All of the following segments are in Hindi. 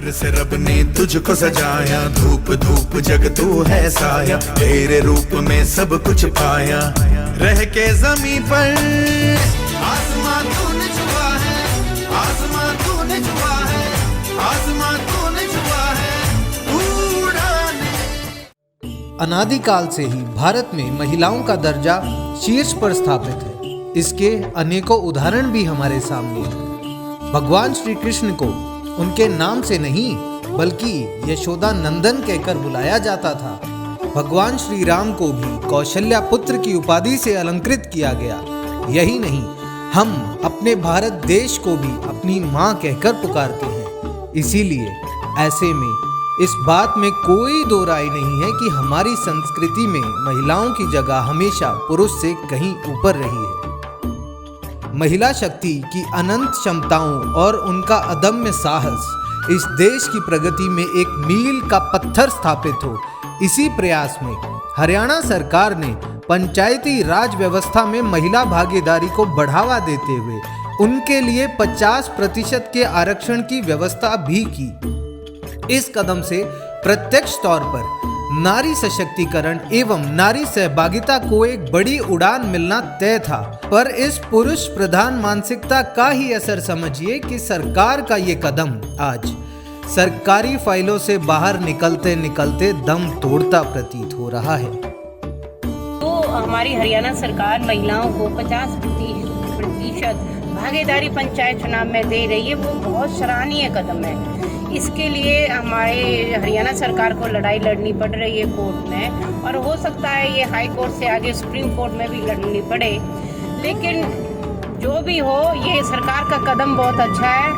प्यार से रब ने तुझको सजाया, धूप धूप जग तू है साया, तेरे रूप में सब कुछ पाया। रह के जमीन पर आसमां तूने छुआ है, आसमां तूने छुआ है, आसमां तूने छुआ है, उड़ाने। अनादिकाल से ही भारत में महिलाओं का दर्जा शीर्ष पर स्थापित है। इसके अनेकों उदाहरण भी हमारे सामने हैं। भगवान श्री कृष्ण को उनके नाम से नहीं बल्कि यशोदा नंदन कहकर बुलाया जाता था। भगवान श्री राम को भी कौशल्या पुत्र की उपाधि से अलंकृत किया गया। यही नहीं, हम अपने भारत देश को भी अपनी माँ कहकर पुकारते हैं। इसीलिए ऐसे में इस बात में कोई दो राय नहीं है कि हमारी संस्कृति में महिलाओं की जगह हमेशा पुरुष से कहीं ऊपर रही है। महिला शक्ति की अनंत क्षमताओं और उनका अदम्य साहस इस देश की प्रगति में एक मील का पत्थर स्थापित हो, इसी प्रयास में हरियाणा सरकार ने पंचायती राज व्यवस्था में महिला भागीदारी को बढ़ावा देते हुए उनके लिए 50% के आरक्षण की व्यवस्था भी की। इस कदम से प्रत्यक्ष तौर पर नारी सशक्तिकरण एवं नारी सहभागिता को एक बड़ी उड़ान मिलना तय था। पर इस पुरुष प्रधान मानसिकता का ही असर समझिए कि सरकार का ये कदम आज सरकारी फाइलों से बाहर निकलते निकलते दम तोड़ता प्रतीत हो रहा है। तो हमारी हरियाणा सरकार महिलाओं को 50% भागीदारी पंचायत चुनाव में दे रही है, वो बहुत सराहनीय कदम है। इसके लिए हमारे हरियाणा सरकार को लड़ाई लड़नी पड़ रही है कोर्ट में, और हो सकता है ये हाई कोर्ट से आगे सुप्रीम कोर्ट में भी लड़नी पड़े। लेकिन जो भी हो, ये सरकार का कदम बहुत अच्छा है।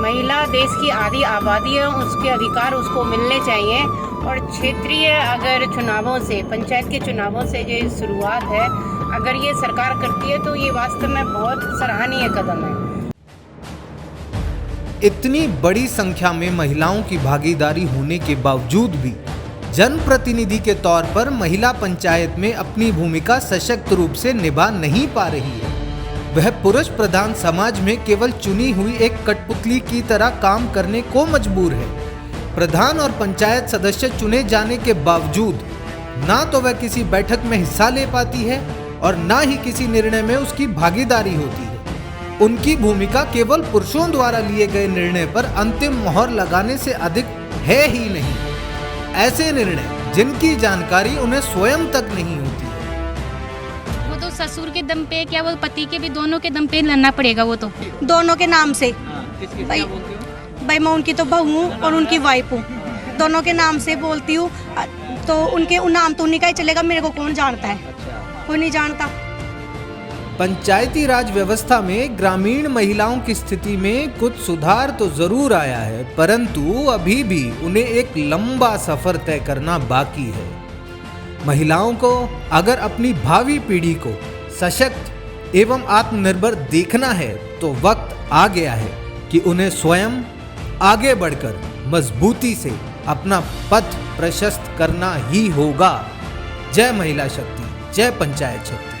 महिला देश की आधी आबादी है, उसके अधिकार उसको मिलने चाहिए। और क्षेत्रीय अगर चुनावों से, पंचायत के चुनावों से जो शुरुआत है, अगर ये सरकार करती है तो ये वास्तव में बहुत सराहनीय कदम है। इतनी बड़ी संख्या में महिलाओं की भागीदारी होने के बावजूद भी जनप्रतिनिधि के तौर पर महिला पंचायत में अपनी भूमिका सशक्त रूप से निभा नहीं पा रही है। वह पुरुष प्रधान समाज में केवल चुनी हुई एक कठपुतली की तरह काम करने को मजबूर है। प्रधान और पंचायत सदस्य चुने जाने के बावजूद ना तो वह किसी बैठक में हिस्सा ले पाती है और ना ही किसी निर्णय में उसकी भागीदारी होती है। उनकी भूमिका केवल पुरुषों द्वारा लिए गए निर्णय पर अंतिम मोहर लगाने से अधिक है ही नहीं। ऐसे निर्णय जिनकी जानकारी उन्हें स्वयं तक नहीं होती है। वो तो ससुर के दम पे, क्या वो पति के भी, दोनों के दम पे लड़ना पड़ेगा। वो तो दोनों के नाम से। भाई मैं उनकी तो बहू हूँ और उनकी वाइफ हूँ, दोनों के नाम से बोलती हूँ। तो उनके नाम तो उन्हीं का ही चलेगा, मेरे को कौन जानता है? कोई नहीं जानता। पंचायती राज व्यवस्था में ग्रामीण महिलाओं की स्थिति में कुछ सुधार तो जरूर आया है, परंतु अभी भी उन्हें एक लंबा सफर तय करना बाकी है। महिलाओं को अगर अपनी भावी पीढ़ी को सशक्त एवं आत्मनिर्भर देखना है तो वक्त आ गया है कि उन्हें स्वयं आगे बढ़कर मजबूती से अपना पथ प्रशस्त करना ही होगा। जय महिला शक्ति, जय पंचायत शक्ति।